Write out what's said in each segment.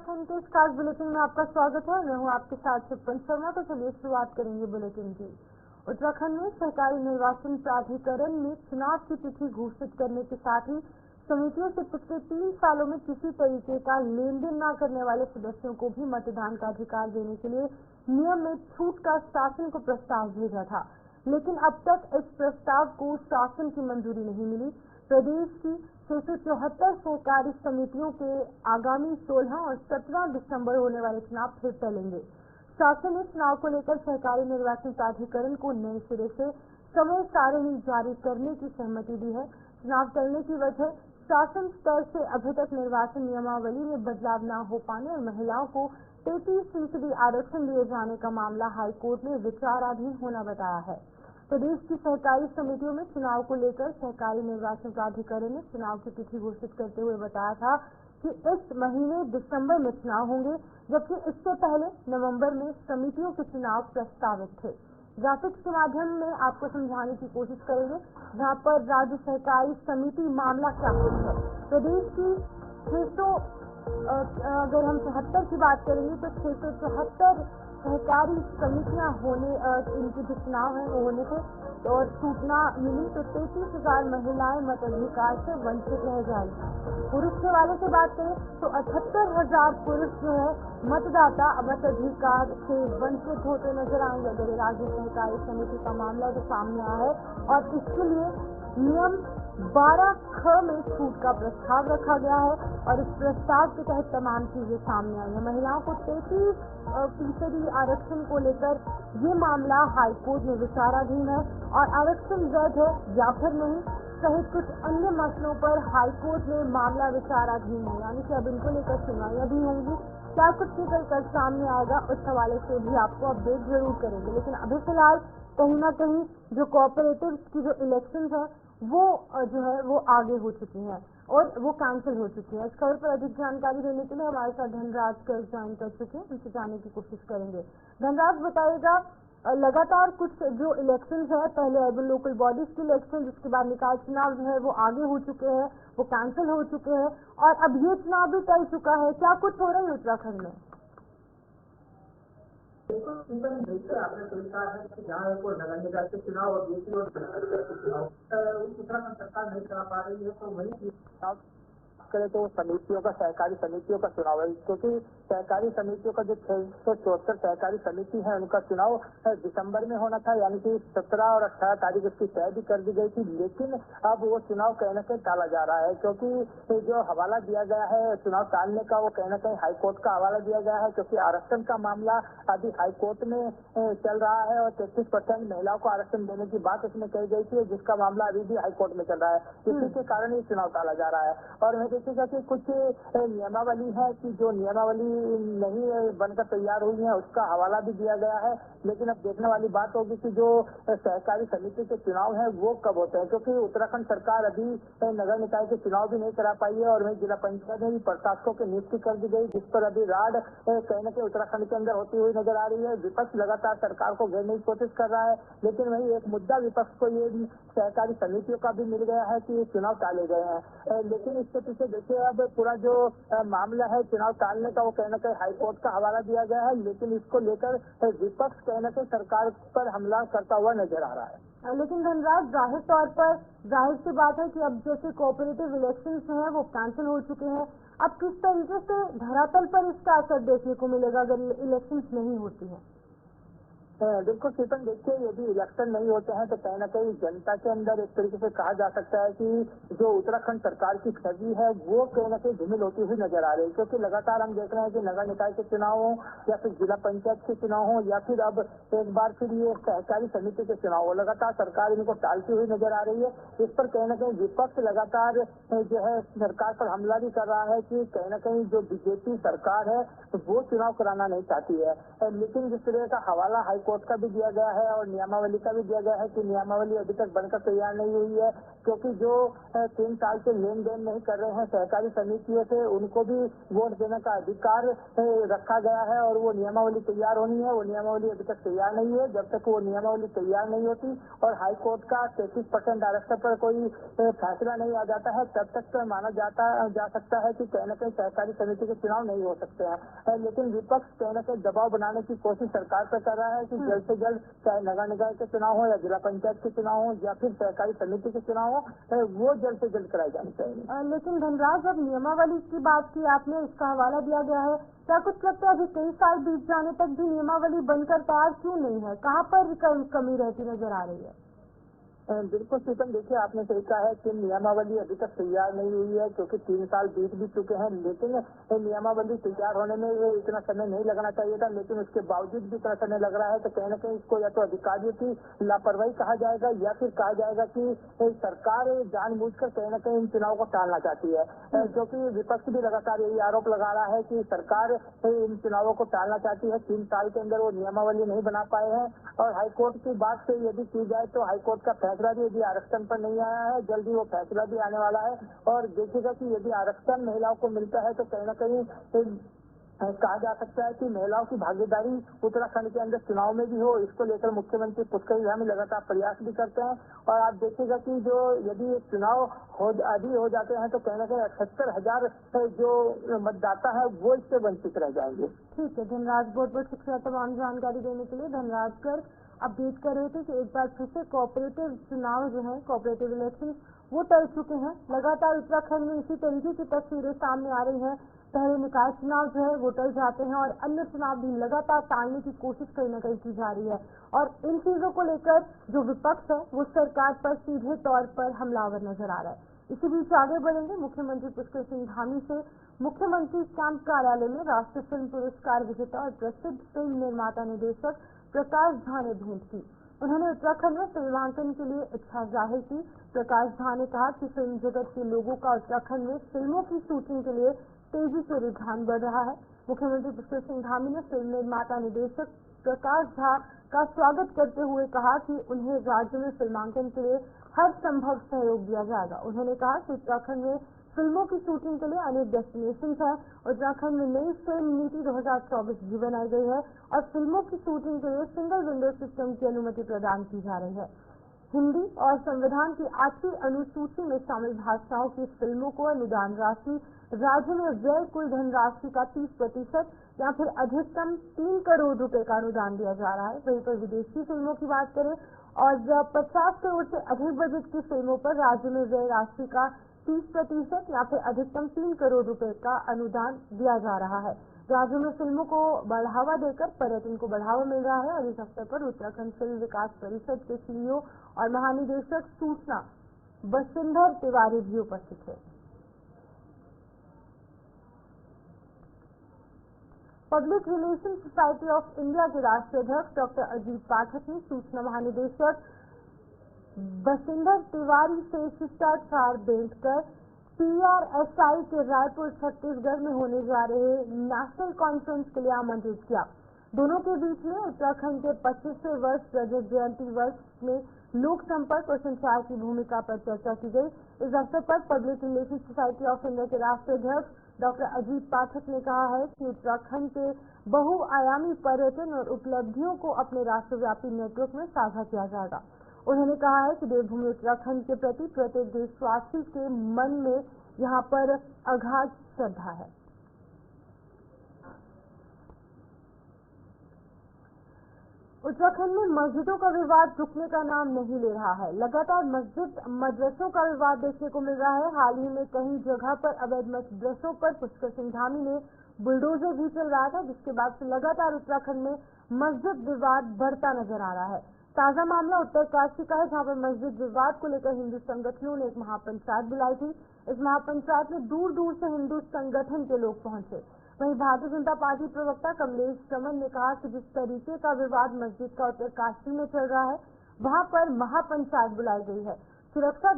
उत्तराखंड के इस खास बुलेटिन में आपका स्वागत है। मैं हूं आपके साथ शिवपन शर्मा। तो चलिए शुरुआत करेंगे बुलेटिन की। उत्तराखंड में सरकारी निर्वाचन प्राधिकरण ने चुनाव की तिथि घोषित करने के साथ ही समितियों से पिछले 3 सालों में किसी तरीके का लेन देन न करने वाले सदस्यों को भी मतदान का अधिकार देने के लिए नियम में छूट का शासन को प्रस्ताव भेजा था, लेकिन अब तक इस प्रस्ताव को शासन की मंजूरी नहीं मिली। प्रदेश की 674 सहकारी समितियों के आगामी 16 और 17 दिसंबर होने वाले चुनाव फिर टलेंगे। शासन ने चुनाव को लेकर सहकारी निर्वाचन प्राधिकरण को नए सिरे से समय सारणी जारी करने की सहमति दी है। चुनाव टलने की वजह शासन स्तर से अभी तक निर्वाचन नियमावली में बदलाव न हो पाने और महिलाओं को 33% आरक्षण दिए जाने का मामला हाईकोर्ट में विचाराधीन होना बताया है। प्रदेश की सहकारी समितियों में चुनाव को लेकर सहकारी निर्वाचन प्राधिकरण ने चुनाव की तिथि घोषित करते हुए बताया था कि इस महीने दिसंबर में चुनाव होंगे, जबकि इससे पहले नवंबर में समितियों के चुनाव प्रस्तावित थे। ग्राफिक्स के माध्यम में आपको समझाने की कोशिश करेंगे, जहां पर राज्य सहकारी समिति मामला क्या है। प्रदेश की 600 अगर हम 74 की बात करेंगे तो 674 सहकारी समितियां होने इनके जो चुनाव है वो होने थे और सूचना मिली तो 33,000 महिलाएं मताधिकार से वंचित रह जाएंगी। पुरुष के वाले से बात करें तो 78,000 पुरुष जो है मतदाता मताधिकार से वंचित होते नजर आएंगे। अगर राज्य सहकारी समिति का मामला जो सामने आया है और इसके लिए नियम 12(ख) में छूट का प्रस्ताव रखा गया है और इस प्रस्ताव के तहत तमाम चीजें सामने आई है। महिलाओं को 33% आरक्षण को लेकर ये मामला हाईकोर्ट में विचाराधीन है और आरक्षण वैध है या फिर नहीं सहित कुछ अन्य मसलों पर हाईकोर्ट में मामला विचाराधीन है, यानी कि अब इनको लेकर सुनवाइयां भी होंगी। क्या कुछ निकल कर सामने आएगा उस हवाले से भी आपको अपडेट जरूर करेंगे। लेकिन अभी फिलहाल कहीं ना कहीं जो कोऑपरेटिव की जो इलेक्शन है वो जो है वो आगे हो चुकी हैं और वो कैंसिल हो चुकी है। इस खबर पर अधिक जानकारी देने के लिए हमारे साथ धनराज कर ज्वाइन कर चुके हैं, उनसे जानने की कोशिश करेंगे। धनराज बताइएगा, लगातार कुछ जो इलेक्शंस है, पहले अर्बन लोकल बॉडीज के इलेक्शन, जिसके बाद निकाय चुनाव जो है वो आगे हो चुके हैं, वो कैंसिल हो चुके हैं और अब ये चुनाव भी टल चुका है। क्या कुछ हो रहा है उत्तराखंड में? देखिए, आपने सोचा है कि जहाँ एक और नगर निकाय के चुनाव और दूसरी ओर चुनाव उत्तराखंड सरकार नहीं करा पा रही है, तो वही चुनाव करें तो समितियों का सहकारी समितियों का चुनाव है, क्योंकि सहकारी समितियों का जो 674 सहकारी समिति है उनका चुनाव दिसंबर में होना था, यानी कि 17 और 18 तारीख उसकी तय भी कर दी गई थी। लेकिन अब वो चुनाव कहीं न कहीं टाला जा रहा है, क्योंकि जो हवाला दिया गया है चुनाव टालने का वो कहीं न कहीं हाईकोर्ट का हवाला दिया गया है, क्योंकि आरक्षण का मामला अभी हाईकोर्ट में चल रहा है और 33% महिलाओं को आरक्षण देने की बात उसमें कही गई थी, जिसका मामला अभी भी हाईकोर्ट में चल रहा है। इसी के कारण ये चुनाव टाला जा रहा है। और मैं देखिएगा कि कुछ नियमावली है कि जो नियमावली नहीं बनकर तैयार हुई है उसका हवाला भी दिया गया है। लेकिन अब देखने वाली बात होगी कि जो सहकारी समिति के चुनाव है वो कब होते हैं, क्योंकि उत्तराखंड सरकार अभी नगर निकाय के चुनाव भी नहीं करा पाई है और वही जिला पंचायत में भी प्रशासकों की नियुक्ति कर दी गई, जिस पर अभी राड कहीं न कहीं उत्तराखंड के अंदर होती हुई नजर आ रही है। विपक्ष लगातार सरकार को घेरने की कोशिश कर रहा है, लेकिन वही एक मुद्दा विपक्ष को ये सहकारी समितियों का भी मिल गया है कि ये चुनाव टाले गए हैं। लेकिन इसके पीछे देखिए अब पूरा जो मामला है चुनाव टालने का वो कहीं न कहीं हाईकोर्ट का हवाला दिया गया है, लेकिन इसको लेकर विपक्ष कहीं न कहीं सरकार पर हमला करता हुआ नजर आ रहा है। लेकिन धनराज, जाहिर तौर पर जाहिर सी बात है कि अब जैसे कोऑपरेटिव इलेक्शंस हैं वो कैंसिल हो चुके हैं, अब किस तरीके से धरातल पर इसका असर देखने को मिलेगा अगर इलेक्शंस नहीं होती है? बिल्कुल शिवपन, देखिए यदि इलेक्शन नहीं होते हैं तो कहीं न कहीं जनता के अंदर एक तरीके से कहा जा सकता है कि जो उत्तराखंड सरकार की छवि है वो कहीं न कहीं धूमिल होती हुई नजर आ रही है, क्योंकि लगातार हम देख रहे हैं कि नगर निकाय के चुनाव हो या फिर जिला पंचायत के चुनाव हो या फिर अब एक बार फिर ये सहकारी समिति के चुनाव हो, लगातार सरकार इनको टालती हुई नजर आ रही है। इस पर कहीं न कहीं विपक्ष लगातार जो है सरकार पर हमला भी कर रहा है कि कहीं न कहीं जो बीजेपी सरकार है वो चुनाव कराना नहीं चाहती है। लेकिन जिस तरह का हवाला हाईकोर्ट कोर्ट का भी दिया गया है और नियमावली का भी दिया गया है कि नियमावली अभी तक बनकर तैयार नहीं हुई है, क्योंकि जो 3 साल से लेन देन नहीं कर रहे हैं सहकारी समितियों से, उनको भी वोट देने का अधिकार रखा गया है और वो नियमावली तैयार होनी है। वो नियमावली अभी तक तैयार नहीं है। जब तक वो नियमावली तैयार नहीं होती और हाई कोर्ट का 33% आरक्षण पर कोई फैसला नहीं आ जाता है, तब तक तो माना जा सकता है कि कहीं न कहीं सहकारी समिति के चुनाव नहीं हो सकते हैं। लेकिन विपक्ष कहीं न कहीं दबाव बनाने की कोशिश सरकार पर कर रहा है कि जल्द से जल्द चाहे नगर निकाय के चुनाव हो या जिला पंचायत के चुनाव हो या फिर सहकारी समिति के चुनाव हो, वो जल्द से जल्द कराई जानी चाहिए। लेकिन धनराज, जब नियमावली की बात की आपने, इसका हवाला दिया गया है, क्या कुछ लगता है अभी कई साल बीत जाने तक भी नियमावली बनकर तैयार क्यों नहीं है? कहाँ पर कमी रहती नजर आ रही है? बिल्कुल शीतल, देखिए आपने सही कहा है कि नियमावली अभी तक तैयार नहीं हुई है, क्योंकि 3 साल बीत भी चुके हैं। लेकिन नियमावली तैयार होने में ये इतना समय नहीं लगना चाहिए था, लेकिन उसके बावजूद भी इतना समय लग रहा है। तो कहीं न कहीं इसको या तो अधिकारियों की लापरवाही कहा जाएगा या फिर कहा जाएगा कि सरकार जानबूझकर कहीं न कहीं इन चुनाव को टालना चाहती है, क्योंकि विपक्ष भी लगातार यही आरोप लगा रहा है कि सरकार इन चुनावों को टालना चाहती है। 3 साल के अंदर वो नियमावली नहीं बना पाए हैं। और हाईकोर्ट की बात से यदि की जाए तो हाईकोर्ट का फैसला भी यदि आरक्षण पर नहीं आया है, जल्दी वो फैसला भी आने वाला है। और देखिएगा कि यदि आरक्षण महिलाओं को मिलता है तो कहीं न कहीं कहा जा सकता है कि महिलाओं की भागीदारी उत्तराखंड के अंदर चुनाव में भी हो। इसको लेकर मुख्यमंत्री पुष्कर धामी लगातार प्रयास भी करते हैं। और आप देखिएगा कि जो यदि चुनाव आदि हो जाते हैं तो कहीं न कहीं 78,000 जो मतदाता है वो इससे वंचित रह जाएंगे। ठीक है धनराज, बहुत बहुत शुक्रिया तमाम जानकारी देने के लिए। धनराज कर अपडेट कर रहे थे कि एक बार फिर से कोऑपरेटिव चुनाव जो है, कोऑपरेटिव इलेक्शन वो टल चुके हैं। लगातार उत्तराखंड में इसी तरीके की तस्वीरें सामने आ रही हैं। पहले निकाय चुनाव जो है वो टल जाते हैं और अन्य चुनाव भी लगातार टालने की कोशिश कहीं न कहीं की जा रही है। और इन चीजों को लेकर जो विपक्ष है वो सरकार पर सीधे तौर पर हमलावर नजर आ रहा है। इसी बीच आगे बढ़ेंगे मुख्यमंत्री पुष्कर सिंह धामी से मुख्यमंत्री कैंप कार्यालय में राष्ट्रीय फिल्म पुरस्कार विजेता और प्रसिद्ध फिल्म निर्माता निर्देशक प्रकाश झा ने भेंट की। उन्होंने उत्तराखंड में फिल्मांकन के लिए इच्छा जाहिर की। प्रकाश झा ने कहा कि फिल्म जगत के लोगों का उत्तराखंड में फिल्मों की शूटिंग के लिए तेजी से रुझान बढ़ रहा है। मुख्यमंत्री पुष्कर सिंह धामी ने फिल्म निर्माता निर्देशक प्रकाश झा का स्वागत करते हुए कहा कि उन्हें राज्य में फिल्मांकन के लिए हर संभव सहयोग दिया जाएगा। उन्होंने कहा कि उत्तराखंड में फिल्मों की शूटिंग के लिए अनेक डेस्टिनेशन है। उत्तराखंड में नई फिल्म नीति 2024 भी बनाई गई है और फिल्मों की शूटिंग के लिए सिंगल विंडो सिस्टम की अनुमति प्रदान की जा रही है। हिंदी और संविधान की 8वीं अनुसूची में शामिल भाषाओं की फिल्मों को अनुदान राशि राज्य में व्यय कुल धनराशि का 30% या फिर अधिकतम 3 करोड़ रुपए का अनुदान दिया जा रहा है। वहीं पर विदेशी फिल्मों की बात करें और 50 करोड़ से अधिक बजट की फिल्मों पर राज्य में व्यय राशि का 30% या फिर अधिकतम 3 करोड़ रुपए का अनुदान दिया जा रहा है। राज्य में फिल्मों को बढ़ावा देकर पर्यटन को बढ़ावा मिल रहा है और इस अवसर पर उत्तराखंड फिल्म विकास परिषद के सीईओ और महानिदेशक सूचना बसिंधर तिवारी भी उपस्थित थे। Public relation society of India के राष्ट्रीय अध्यक्ष डॉक्टर अजीत पाठक ने सूचना महानिदेशक बसिंधर तिवारी से शिष्टाचार भेंट कर PRSI के रायपुर छत्तीसगढ़ में होने जा रहे नेशनल कॉन्फ्रेंस के लिए आमंत्रित किया। दोनों के बीच में उत्तराखंड के 25वें वर्ष रजत जयंती वर्ष में लोक संपर्क और संचार की भूमिका पर चर्चा की गई। इस अवसर पर public relation society of India के राष्ट्रीय अध्यक्ष डॉक्टर अजीत पाठक ने कहा है कि उत्तराखंड के बहुआयामी पर्यटन और उपलब्धियों को अपने राष्ट्रव्यापी नेटवर्क में साझा किया जाएगा। उन्होंने कहा है कि देवभूमि उत्तराखंड के प्रति प्रत्येक देशवासी के मन में यहाँ पर अगाध श्रद्धा है। उत्तराखंड में मस्जिदों का विवाद रुकने का नाम नहीं ले रहा है। लगातार मस्जिद मदरसों का विवाद देखने को मिल रहा है। हाल ही में कई जगह पर अवैध मदरसों पर पुष्कर सिंह धामी ने बुलडोजर भी चलवाया था, जिसके बाद से लगातार उत्तराखंड में मस्जिद विवाद बढ़ता नजर आ रहा है। ताजा मामला उत्तरकाशी का है, जहां पर मस्जिद विवाद को लेकर हिंदू संगठनों ने एक महापंचायत बुलाई थी। इस महापंचायत में दूर दूर से हिंदू संगठन के लोग पहुंचे। वहीं भारतीय जनता पार्टी प्रवक्ता कमलेश चमन ने कहा कि जिस तरीके का विवाद मस्जिद का उत्तरकाशी में चल रहा है, वहां पर महापंचायत बुलाई गई है। सुरक्षा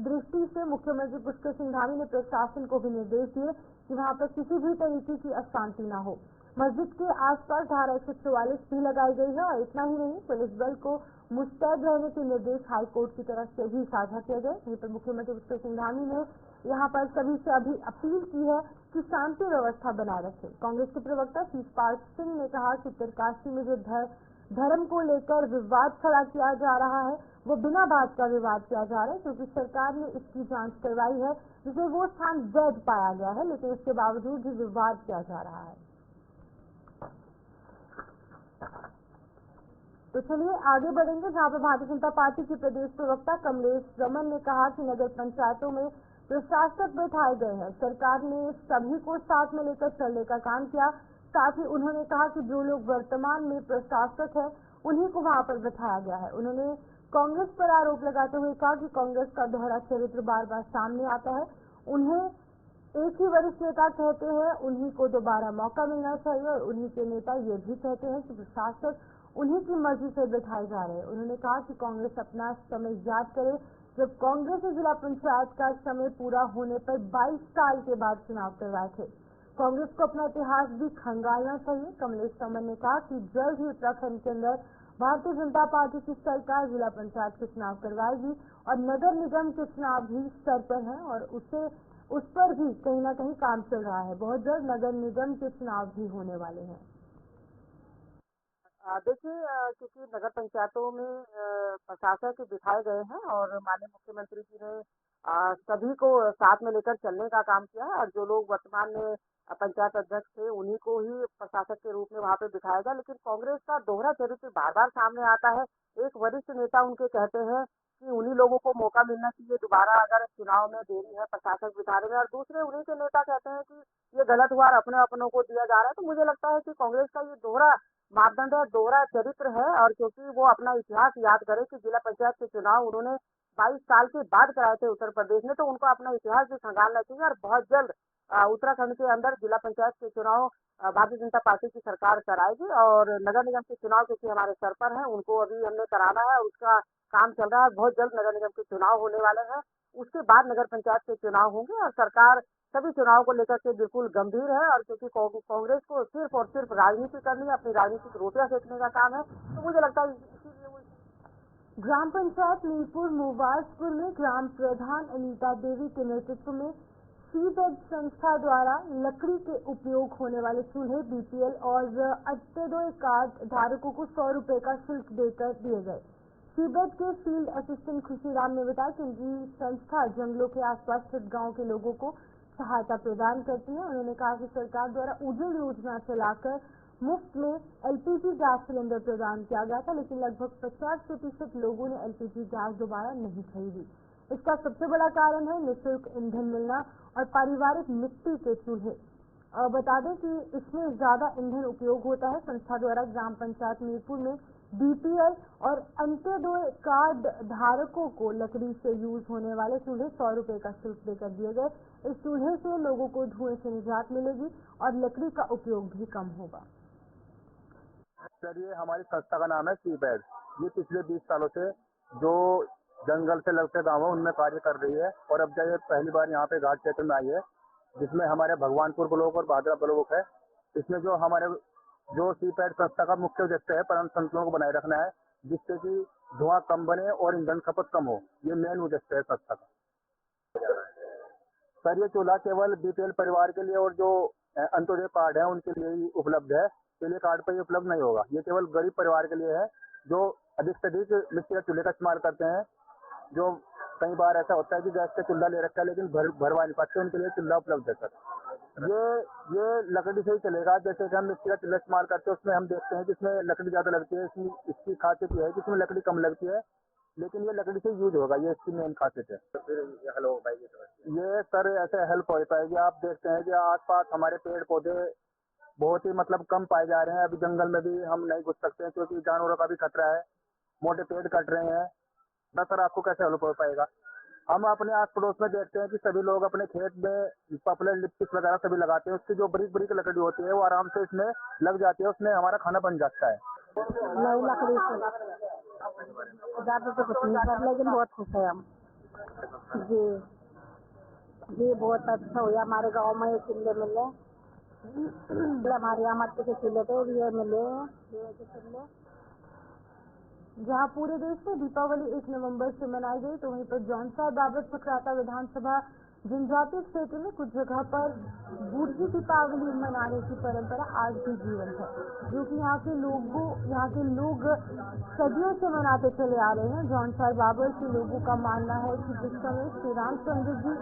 दृष्टि से मुख्यमंत्री पुष्कर सिंह धामी ने प्रशासन को भी निर्देश दिए कि वहां पर किसी भी तरीके की अशांति न हो। मस्जिद के आसपास धारा 144 भी लगाई गई है और इतना ही नहीं, पुलिस बल को मुस्तैद रहने के निर्देश हाईकोर्ट की तरफ से भी साझा किए गए। वहीं पर मुख्यमंत्री पुष्कर सिंह धामी ने यहाँ पर सभी से अभी अपील की है कि शांति व्यवस्था बनाए रखें। कांग्रेस के प्रवक्ता शिवपाल सिंह ने कहा कि उत्तरकाशी में जो धर्म को लेकर विवाद खड़ा किया जा रहा है वो बिना बात का विवाद किया जा रहा है, क्योंकि सरकार ने इसकी जांच करवाई है जिसे वो स्थान वैध पाया गया है, लेकिन उसके बावजूद भी विवाद किया जा रहा है। तो चलिए आगे बढ़ेंगे, जहां पर भारतीय जनता पार्टी के प्रदेश प्रवक्ता कमलेश रमन ने कहा कि नगर पंचायतों में प्रशासक बैठाए गए हैं, सरकार ने सभी को साथ में लेकर चलने का काम किया। साथ ही उन्होंने कहा कि जो लोग वर्तमान में प्रशासक है उन्हीं को वहां पर बैठाया गया है। उन्होंने कांग्रेस पर आरोप लगाते हुए कहा कि कांग्रेस का दोहरा चरित्र बार बार सामने आता है, उन्हें एक ही वरिष्ठ नेता कहते हैं, उन्हीं को दोबारा मौका मिलना चाहिए और उन्हीं के नेता ये भी कहते हैं कि प्रशासक उन्हीं की मर्जी से बैठाए जा रहे हैं। उन्होंने कहा कि कांग्रेस अपना समय याद करे जब कांग्रेस ने जिला पंचायत का समय पूरा होने पर 22 साल के बाद चुनाव करवाए थे। कांग्रेस को अपना इतिहास भी खंगालना चाहिए। कमलेश रमन ने कहा कि जल्द ही उत्तराखंड के अंदर भारतीय जनता पार्टी की सरकार जिला पंचायत के चुनाव करवाएगी और नगर निगम के चुनाव भी स्तर पर है और उस पर भी कहीं ना कहीं काम चल रहा है। बहुत जल्द नगर निगम के चुनाव भी होने वाले हैं। देखिए, क्योंकि नगर पंचायतों में प्रशासक बिठाए गए हैं और माननीय मुख्यमंत्री जी ने सभी को साथ में लेकर चलने का काम किया है और जो लोग वर्तमान में पंचायत अध्यक्ष थे उन्हीं को ही प्रशासक के रूप में वहाँ पे बिठाया गया। लेकिन कांग्रेस का दोहरा चरित्र बार बार सामने आता है। एक वरिष्ठ नेता उनके कहते हैं कि उन्हीं लोगों को मौका मिलना चाहिए दोबारा अगर चुनाव में देरी है प्रशासक बिठाने में, और दूसरे उन्हीं के नेता कहते हैं कि ये गलत हुआ और अपनों को दिया जा रहा है। तो मुझे लगता है कि कांग्रेस का ये दोहरा मापदंड है, दोहरा चरित्र है, और क्योंकि वो अपना इतिहास याद करे कि जिला पंचायत के चुनाव उन्होंने 22 साल के बाद कराए थे उत्तर प्रदेश में, तो उनको अपना इतिहास भी खंगालना चाहिए और बहुत जल्द उत्तराखंड के अंदर जिला पंचायत के चुनाव भारतीय जनता पार्टी की सरकार कराएगी और नगर निगम के चुनाव क्योंकि हमारे सर पर है उनको अभी हमने कराना है, उसका काम चल रहा है। बहुत जल्द नगर निगम के चुनाव होने वाले हैं, उसके बाद नगर पंचायत के चुनाव होंगे और सरकार सभी चुनाव को लेकर के बिल्कुल गंभीर है। और क्योंकि कांग्रेस को सिर्फ और सिर्फ राजनीति करनी है, अपनी राजनीतिक रोटियां सेकने का काम है, तो मुझे लगता है इसीलिए वो ग्राम पंचायत मीरपुर मुबारकपुर में ग्राम प्रधान अनीता देवी के नेतृत्व में सीबेड संस्था द्वारा लकड़ी के उपयोग होने वाले चूल्हे बीपीएल और अंत्योदय कार्ड धारकों को 100 रुपए का शुल्क देकर दिए गए। सीबेड के फील्ड असिस्टेंट खुशीराम ने बताया कि उनकी संस्था जंगलों के आसपास स्थित गाँव के लोगों को सहायता प्रदान करती है। उन्होंने कहा कि सरकार द्वारा उज्ज्वल योजना चलाकर मुफ्त में एलपीजी गैस सिलेंडर प्रदान किया गया था, लेकिन लगभग 50% लोगों ने एलपीजी गैस दोबारा नहीं खरीदी। इसका सबसे बड़ा कारण है निःशुल्क ईंधन मिलना और पारिवारिक मिट्टी के चूल्हे। बता दें कि इसमें ज्यादा ईंधन उपयोग होता है। संस्था द्वारा ग्राम पंचायत मीरपुर में बीपीएल और अंत्योदय कार्ड धारकों को लकड़ी से यूज होने वाले चूल्हे 100 रुपए का शुल्क देकर दिए गए। इस चूल्हे से लोगों को धुएं से निजात मिलेगी और लकड़ी का उपयोग भी कम होगा। सर, ये हमारी संस्था का नाम है सीबेड। ये पिछले 20 सालों से जो जंगल से लगते गाँव है उनमें कार्य कर रही है और अब जब पहली बार यहाँ पे घाट क्षेत्र में आई है, जिसमें हमारे भगवानपुर ब्लॉक और भादरा ब्लॉक है। इसमें जो सीबेड संस्था का मुख्य उद्देश्य है परम संतुलन को बनाए रखना है, जिससे कि धुआं कम बने और ईंधन खपत कम हो। ये मेन उद्देश्य है संस्था का। सर, ये चूल्हा केवल बीपीएल परिवार के लिए और जो अंत्योदय कार्ड है उनके लिए ही उपलब्ध है। पीले कार्ड पर ये उपलब्ध नहीं होगा। ये केवल गरीब परिवार के लिए है जो अधिक से अधिक मिट्टी का चूल्हे का इस्तेमाल करते हैं। जो कई बार ऐसा होता है कि गैस का चूल्हा ले रखा है लेकिन भरवा नहीं पाते, उनके लिए चूल्हा उपलब्ध है सर। ये लकड़ी से ही चलेगा। जैसे कि हम मिट्टी का चूल्हा इस्तेमाल करते हैं उसमें हम देखते हैं कि इसमें लकड़ी ज्यादा लगती है। इसकी खासियत ये है कि इसमें लकड़ी कम लगती है, लेकिन ये लकड़ी से यूज होगा, ये इसकी मेन खासियत है। तो फिर ये हल हो पाएगी ये सर, ऐसे हेल्प हो पाएगी। आप देखते हैं कि आसपास हमारे पेड़ पौधे बहुत ही कम पाए जा रहे हैं। अभी जंगल में भी हम नहीं घुस सकते हैं क्योंकि जानवरों का भी खतरा है, मोटे पेड़ कट रहे हैं। ना सर, आपको कैसे हेल्प हो पाएगा? हम अपने आस पड़ोस में देखते हैं कि सभी लोग अपने खेत में पॉपुलर लिप्टिक वगैरह सभी लगाते हैं। उसकी जो बरीक बरीक लकड़ी होती है वो आराम से इसमें लग जाती है, उसमें हमारा खाना बन जाता है। नहीं, लकड़ी से ज़्यादा तो कुछ नहीं कर, लेकिन बहुत खुश है हम जी। बहुत अच्छा हुआ हमारे गांव में ये चूल्हे मिले हमारे यहाँ मट्टी के चूल्हे थे ये मिले जहां पूरे देश में दीपावली 1 नवंबर से मनाई गई, तो वहीं पर जौनसार बाबर चक्राता विधानसभा जनजातीय क्षेत्र में कुछ जगह पर बूढ़ी दीपावली मनाने की परंपरा आज भी जीवंत है, जो कि यहाँ के लोग सदियों से मनाते चले आ रहे हैं। जौनसार बाबर के लोगों का मानना है कि जिस समय श्री रामचंद्र जी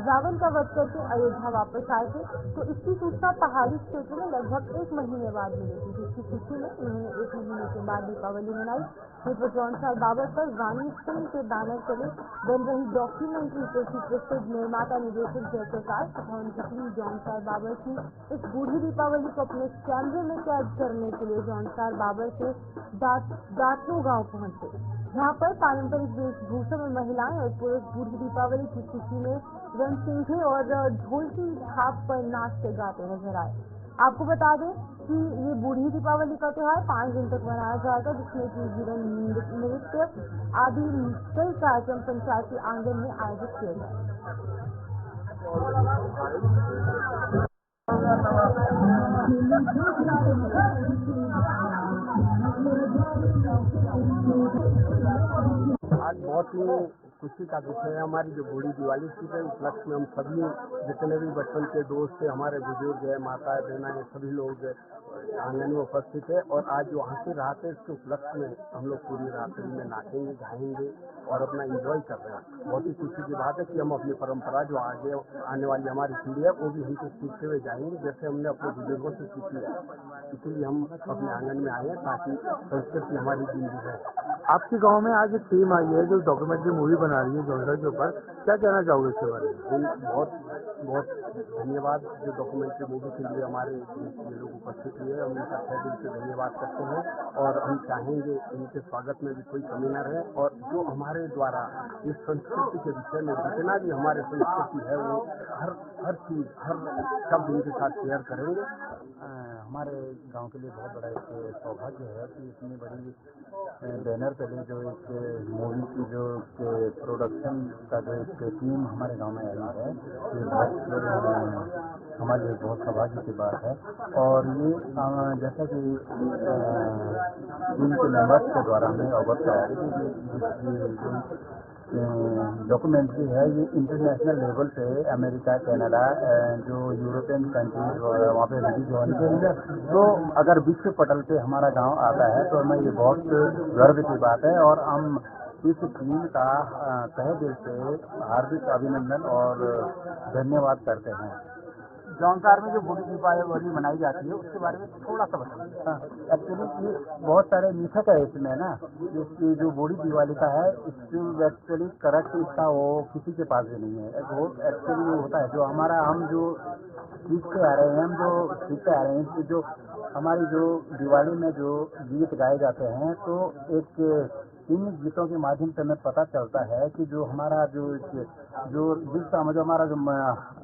रावण का वध करके अयोध्या वापस आए थे, तो इसकी सूचना पहाड़ी क्षेत्र में लगभग 1 महीने बाद मिली थी, जिसकी खुशी में उन्होंने 1 महीने के बाद दीपावली मनाई। तो जौनसार बाबर पर वाणी फिल्म के बैनर तले बन रही डॉक्यूमेंट्री को प्रसिद्ध निर्माता निर्देशक जयप्रकाश तथा उनकी टीम जौनसार बाबर की इस बूढ़ी दीपावली को अपने कैमरे में कैद करने के लिए जौनसार बाबर के दाटो गांव पहुंचे, जहां पर पारंपरिक वेशभूषा में महिलाएं और पुरुष बूढ़ी दीपावली की खुशी में रणसिंघे और ढोल की थाप पर नाचते गाते नजर आए। आपको बता दें कि ये बूढ़ी दीपावली का त्योहार 5 दिन तक मनाया जाएगा, जिसमें कि जीवन नृत्य आदि कई कार्यक्रम पंचायत के आंगन में आयोजित किए गए। आज बहुत ही खुशी का विषय है। हमारी जो बूढ़ी दिवाली की है, उपलक्ष्य में हम सभी जितने भी बचपन के दोस्त थे, हमारे बुजुर्ग है, माताएं बहना है, सभी लोग आंगन में उपस्थित है और आज जो हंसी रात है, इसके उपलक्ष्य में हम लोग पूरी रात्रि में नाचेंगे, गाएंगे और अपना एंजॉय कर रहे हैं। बहुत ही खुशी की बात है कि हम अपनी परंपरा जो आगे आने वाली हमारी पीढ़ी है वो भी हमसे सीखते हुए जाएंगे, जैसे हमने अपने बुजुर्गों से सीखी है। इसीलिए हम अपने आंगन में आए हैं ताकि संस्कृति हमारी जिंदगी है। आपके गांव में आज एक टीम आई है जो डॉक्यूमेंट्री मूवी बना रही है जौनसार के ऊपर, क्या कहना चाहोगे इसके बारे में? बहुत बहुत धन्यवाद जो डॉक्यूमेंट्री मूवी के लिए हमारे ये लोग उपस्थित हुए, हम इनका तहे दिल से धन्यवाद करते हैं और हम चाहेंगे इनके स्वागत में भी कोई कमी न रहे और जो हमारे द्वारा इस संस्कृति के विषय में जितना भी हमारे संस्कृति है वो हर चीज हर शब्द इनके साथ शेयर करेंगे। हमारे गांव के लिए बहुत बड़ा एक सौभाग्य है कि इतनी बड़ी बैनर तले जो एक मूवी की जो प्रोडक्शन का जो एक टीम हमारे गांव में आई है, ये बहुत हमारे लिए बहुत सौभाग्य की बात है। और ये जैसा कि टीम के मेंबर्स के द्वारा हमें अवगत कराया कि डॉक्यूमेंट्री है, ये इंटरनेशनल लेवल पे अमेरिका, कनाडा, जो यूरोपियन कंट्रीज वहाँ पे रिलीज होने के लिए, तो अगर विश्व पटल पे हमारा गांव आता है तो हमें ये बहुत गर्व की बात है और हम इस टीम का तहे दिल से हार्दिक अभिनंदन और धन्यवाद करते हैं। जौनसार में जो बूढ़ी दीपावली मनाई जाती है उसके बारे में थोड़ा सा बताइए। एक्चुअली ये बहुत सारे मिथक है इसमें ना, इसकी जो बूढ़ी दिवाली का है इसकी एक्चुअली करेक्ट इसका वो किसी के पास भी नहीं है। वो एक्चुअली वो होता है जो हमारा हम जो सीखते आ रहे हैं, हम जो सीखते आ रहे हैं कि जो हमारी जो दिवाली में जो गीत गाए जाते हैं, तो एक इन गीतों के माध्यम से हमें पता चलता है कि जो हमारा जो जिस हमारा जो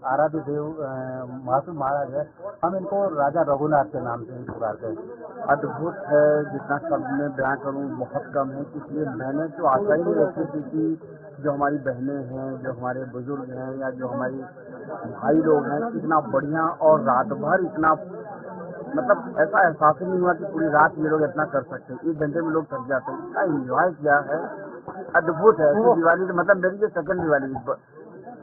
आराध्य देव महासुर महाराज है, हम इनको राजा रघुनाथ के नाम से पुकारते हैं। अद्भुत है, जितना शब्द में बयां करूं बहुत कम है, इसलिए मैंने तो आशा ही नहीं रखी थी कि जो हमारी बहनें हैं, जो हमारे बुजुर्ग हैं या जो हमारी भाई लोग हैं, इतना बढ़िया और रात भर इतना मतलब ऐसा एहसास ही नहीं हुआ कि पूरी रात ये लोग इतना कर सकते हैं। 1 घंटे में लोग थक जाते हैं। इतना एंजॉय किया है, अद्भुत है। तो दिवाली मतलब मेरी ये सेकंड दिवाली,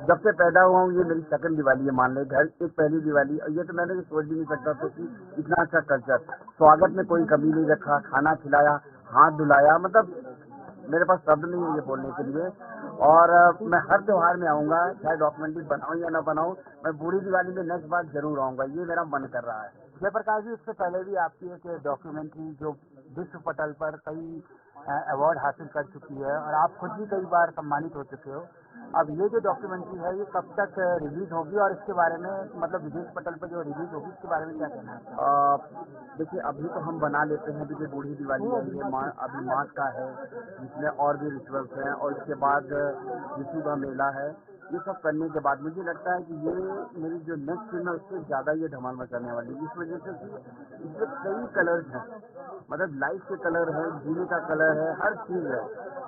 जब से पैदा हुआ हूँ ये मेरी सेकंड दिवाली है मान ले। घर एक पहली दिवाली, और ये तो मैंने सोच भी नहीं सकता था कि इतना अच्छा कल्चर, स्वागत में कोई कमी नहीं रखा, खाना खिलाया, हाथ धुलाया, मतलब मेरे पास शब्द नहीं है ये बोलने के लिए। और मैं हर त्योहार में आऊंगा, चाहे डॉक्यूमेंट्री बनाऊं या ना बनाऊं, मैं बूढ़ी दिवाली में नेक्स्ट बार जरूर आऊंगा, ये मेरा मन कर रहा है। जयप्रकाश जी, इससे पहले भी आपकी एक डॉक्यूमेंट्री जो विश्व पटल पर कई अवार्ड हासिल कर चुकी है और आप खुद भी कई बार सम्मानित हो चुके हो। अब ये जो डॉक्यूमेंट्री है ये कब तक रिलीज होगी और इसके बारे में मतलब विदेश पटल पर जो रिलीज होगी इसके बारे में क्या कहना है? देखिए अभी तो हम बना लेते हैं, जो बूढ़ी दिवाली है ये अभी मार्च का है, जिसमें और भी रिचुअल्स हैं और इसके बाद यीशु का मेला है। ये सब करने के बाद मुझे लगता है कि ये मेरी जो नेक्स्ट फिल्म है उससे ज़्यादा ये धमाल मचाने वाली है, इस वजह से कि इसमें कई कलर्स हैं, मतलब लाइफ के कलर है, जीने का कलर है, हर चीज़ है,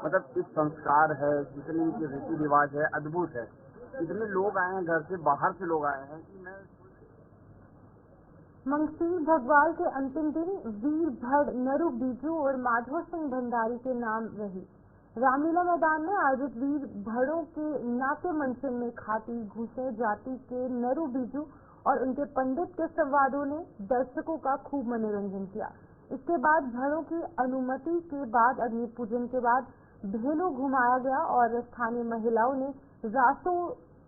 मतलब एक संस्कार है, जितनी रीति रिवाज है, अद्भुत है। इतने लोग आए हैं, घर से बाहर से लोग आए हैं कि मैं मंगसीर भगवाल के अंतिम दिन वीर भड़, नरू बीजू और माधव सिंह भंडारी के नाम रही। रामलीला मैदान में आयोजित वीर भड़ों के नाट्य मंचन में खाती घुसे जाति के नरू बीजू और उनके पंडित के संवादों ने दर्शकों का खूब मनोरंजन किया। इसके बाद भड़ों की अनुमति के बाद अग्नि पूजन के बाद भेलू घुमाया गया और स्थानीय महिलाओं ने रासों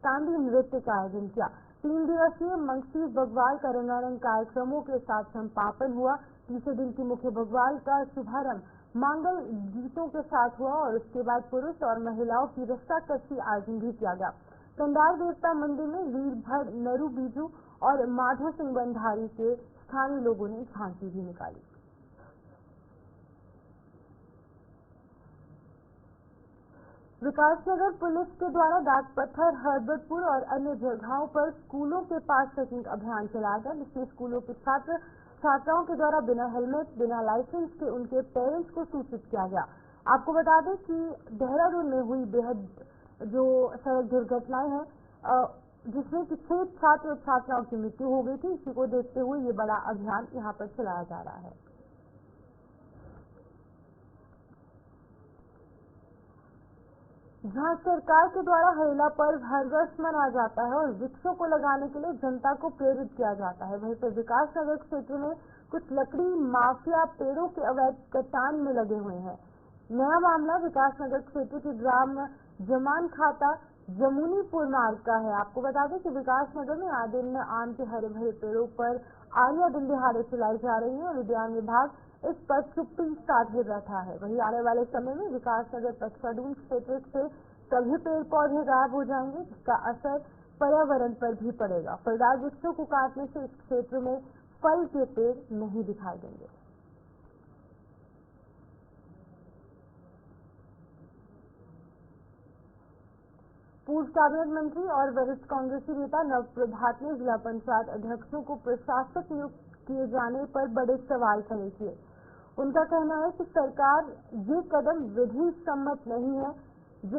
तांडी नृत्य का आयोजन किया। 3 दिवसीय मंगसीर बग्वाल का रंगारंग कार्यक्रमों के साथ समापन हुआ। तीसरे दिन की मुख्य बग्वाल का शुभारंभ मांगल गीतों के साथ हुआ और उसके बाद पुरुष और महिलाओं की रस्साकसी आयोजन भी किया गया। कंडार देवता मंदिर में वीर भड़, नरू बीजू और माधव सिंह भंडारी के स्थानीय लोगों ने झांकी भी निकाली। विकासनगर पुलिस के द्वारा डाक पत्थर, हरबतपुर और अन्य जगहों पर स्कूलों के पास चेकिंग अभियान चलाया गया, जिसमें स्कूलों के छात्र छात्राओं के द्वारा बिना हेलमेट, बिना लाइसेंस के उनके पेरेंट्स को सूचित किया गया। आपको बता दें कि देहरादून में हुई बेहद जो सड़क दुर्घटनाएं हैं, जिसमें कि 6 छात्र और छात्राओं की मृत्यु हो गई थी, इसी को देखते हुए ये बड़ा अभियान यहाँ पर चलाया जा रहा है। जहां सरकार के द्वारा हरेला पर्व हर वर्ष मनाया जाता है और वृक्षों को लगाने के लिए जनता को प्रेरित किया जाता है, वहीं पर विकासनगर क्षेत्र में कुछ लकड़ी माफिया पेड़ों के अवैध कटान में लगे हुए हैं। नया मामला विकासनगर क्षेत्र के ग्राम जमान खाता जमुनीपुर मार्ग का है। आपको बता दें कि विकासनगर में आए दिन आम के हरे भरे पेड़ों पर आलिया दिन दिहाड़े चलाई जा रही है और उद्यान विभाग इस पर चुप्पी साधे बैठा है। वहीं आने वाले समय में विकासनगर पचकाडून क्षेत्र से सभी पेड़ पौधे गायब हो जाएंगे, जिसका असर पर्यावरण पर भी पड़ेगा। फलदार वृक्षों को काटने से इस क्षेत्र में फल के पेड़ नहीं दिखाई देंगे। पूर्व कैबिनेट मंत्री और वरिष्ठ कांग्रेसी नेता नव प्रभात ने जिला पंचायत अध्यक्षों को प्रशासक नियुक्त किए जाने पर बड़े सवाल खड़े किए। उनका कहना है कि सरकार ये कदम विधि सम्मत नहीं है,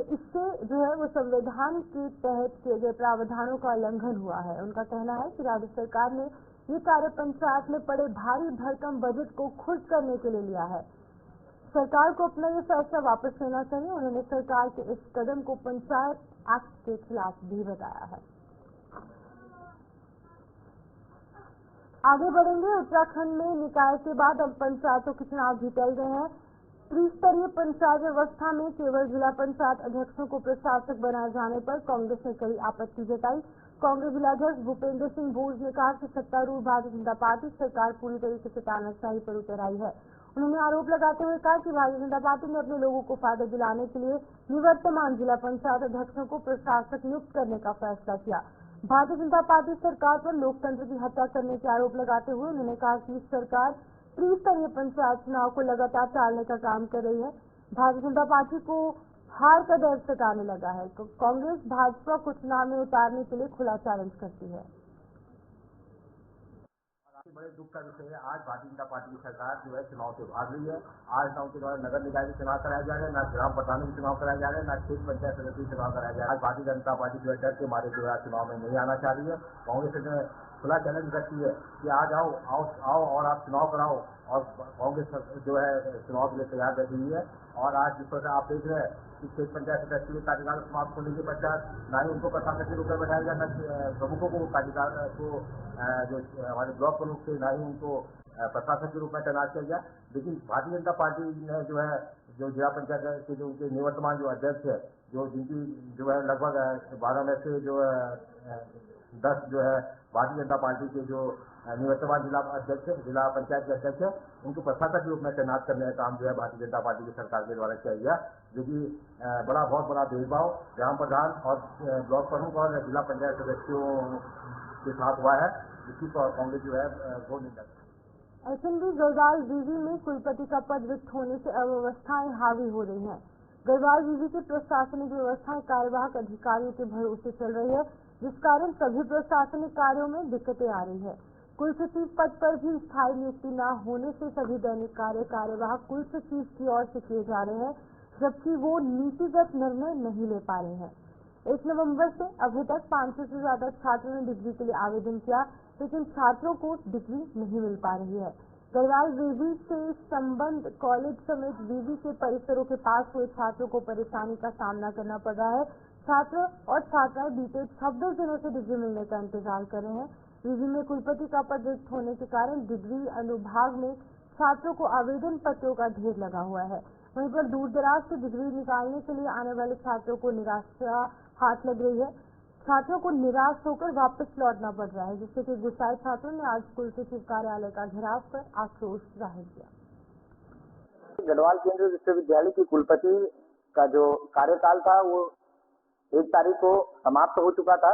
इससे जो है वो संविधान के तहत किए गए प्रावधानों का उल्लंघन हुआ है। उनका कहना है कि राज्य सरकार ने ये कार्य पंचायत में पड़े भारी भरकम बजट को खुर्द करने के लिए लिया है। सरकार को अपना ये फैसला वापस लेना चाहिए। उन्होंने सरकार के इस कदम को पंचायत एक्ट के खिलाफ भी बताया है। आगे बढ़ेंगे। उत्तराखंड में निकाय के बाद अब पंचायतों के चुनाव भी टल गए हैं। त्रिस्तरीय पंचायत व्यवस्था में केवल जिला पंचायत अध्यक्षों को प्रशासक बनाए जाने पर कांग्रेस ने कड़ी आपत्ति जताई। कांग्रेस जिलाध्यक्ष भूपेंद्र सिंह बोस ने कहा कि सत्तारूढ़ भारतीय जनता पार्टी सरकार पूरी तरीके से तानाशाही पर उतर आई है। उन्होंने आरोप लगाते हुए कहा कि भारतीय जनता पार्टी ने अपने लोगों को फायदा दिलाने के लिए निवर्तमान जिला पंचायत अध्यक्षों को प्रशासक नियुक्त करने का फैसला किया। भारतीय जनता पार्टी सरकार पर लोकतंत्र की हत्या करने के आरोप लगाते हुए उन्होंने कहा कि सरकार त्रिस्तरीय पंचायत चुनाव को लगातार टालने का काम कर रही है। भारतीय जनता पार्टी को हार का डर सताने लगा है। कांग्रेस भाजपा को चुनाव में उतारने के लिए खुला चैलेंज करती है। बड़े दुख का विषय है, आज भारतीय जनता पार्टी की सरकार जो है चुनाव से भाग रही है। आज ना उनके द्वारा नगर निकाय के चुनाव कराए जा रहे हैं, ना ग्राम प्रधानों के चुनाव कराए जा रहे हैं, ना क्षेत्र पंचायत सदस्य के चुनाव कराए जा रहे हैं। आज भारतीय जनता पार्टी जो है डर के मारे जो है चुनाव में नहीं आना चाह रही है। कांग्रेस ने खुला चैलेंज रखी है कि आज आओ और आप चुनाव कराओ, और कांग्रेस जो है चुनाव के लिए तैयार बैठी हुई है। और आज जिस प्रकार आप देख रहे हैं कि क्षेत्र पंचायत सदस्य के कार्यकाल समाप्त होने के पश्चात ना ही उनको प्रशासक के रूप में बैठाया जाता, प्रमुखों को कार्यकाल को जो हमारे ब्लॉक प्रमुख थे ना ही उनको प्रशासक के रूप में तैनात किया गया। लेकिन भारतीय जनता पार्टी ने जो है जो जिला पंचायत के जो उनके निवर्तमान जो अध्यक्ष है, जो जिनकी जो है लगभग 12 में से जो 10 जो है भारतीय जनता पार्टी के जो निवर्तमान जिला अध्यक्ष है, जिला पंचायत के अध्यक्ष है, उनको प्रशासक के रूप में तैनात करने का काम जो है भारतीय जनता पार्टी की सरकार के द्वारा किया गया, जो कि बहुत बड़ा भेदभाव ग्राम प्रधान और ब्लॉक प्रमुख और जिला पंचायत सदस्यों के साथ हुआ है, जिसकी कांग्रेस जो है घोर निंदा है। एसएनडी गढ़वाल विवि में कुलपति का पद रिक्त होने से अव्यवस्थाएं हावी हो रही हैं। गढ़वाल विवि की प्रशासनिक व्यवस्थाएं कार्यवाहक अधिकारियों के भरोसे चल रही है, जिस कारण सभी प्रशासनिक कार्यों में दिक्कतें आ रही है। कुल सचिव पद पर भी स्थायी नियुक्ति न होने से सभी दैनिक कार्य कार्यवाहक कुल सचिव की ओर से किए जा रहे हैं, जबकि वो नीतिगत निर्णय नहीं ले पा रहे हैं। 1 नवंबर से अभी तक 500 से ज्यादा छात्रों ने डिग्री के लिए आवेदन किया, लेकिन छात्रों को डिग्री नहीं मिल पा रही है। गढ़वाल विवि से संबंध कॉलेज समेत विवि के परिसरों के पास हुए छात्रों को परेशानी का सामना करना पड़ रहा है। छात्र और छात्राएं बीते 26 दिनों से डिग्री मिलने का इंतजार कर रहे हैं। विवि में कुलपति का पद रिक्त होने के कारण डिग्री अनुभाग में छात्रों को आवेदन पत्रों का ढेर लगा हुआ है। वहीं पर दूर दराज से डिग्री निकालने के लिए आने वाले छात्रों को निराशा हाथ लग रही है। छात्रों को निराश होकर वापस लौटना पड़ रहा है, जिससे कि गुस्साए छात्रों ने आज कुल सचिव कार्यालय का घेराव कर आक्रोश जाहिर किया। गढ़वाल केंद्रीय विश्वविद्यालय की कुलपति का जो कार्यकाल था वो 1 तारीख को समाप्त हो चुका था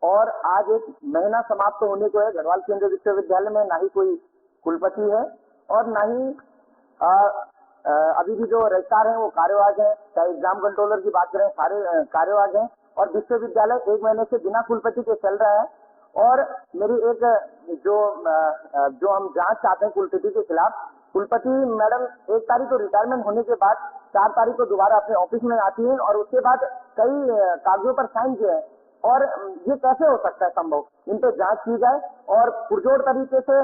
और आज 1 महीना समाप्त होने को है। गढ़वाल केंद्रीय विश्वविद्यालय में ना ही कोई कुलपति है और ना ही अभी भी जो रजिस्ट्रार हैं वो कार्यवाहक हैं। चाहे एग्जाम कंट्रोलर की बात करें, सारे कार्यवाहक हैं और विश्वविद्यालय 1 महीने से बिना कुलपति के चल रहा है। और मेरी एक जो हम जांच चाहते हैं कुलपति के खिलाफ, कुलपति मैडम 1 तारीख को रिटायरमेंट होने के बाद 4 तारीख को दोबारा अपने ऑफिस में आती है और उसके बाद कई कागजों पर साइन किए हैं और ये कैसे हो सकता है संभव? इन पे जांच की जाए और पुरजोर तरीके से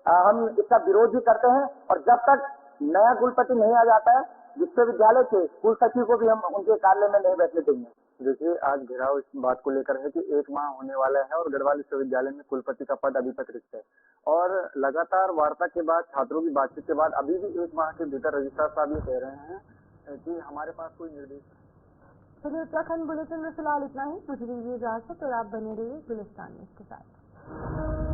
हम इसका विरोध भी करते हैं और जब तक नया कुलपति नहीं आ जाता है विश्वविद्यालय के कुल सचिव को भी हम उनके कार्यालय में नहीं बैठने देंगे। देखिए, आज घेराव इस बात को लेकर है कि 1 माह होने वाला है और गढ़वाल विश्वविद्यालय में कुलपति का पद अभी तक रिक्त है और लगातार वार्ता के बाद, छात्रों की बातचीत के बाद अभी भी 1 माह के भीतर रजिस्ट्रार साहब ये कह रहे हैं कि हमारे पास कोई निर्देश। चलिए, उत्तराखंड बुलेटिन में फिलहाल इतना ही। मुझे दीजिए इजाजत और आप बने रहिए गुलिस्तान न्यूज़ के साथ।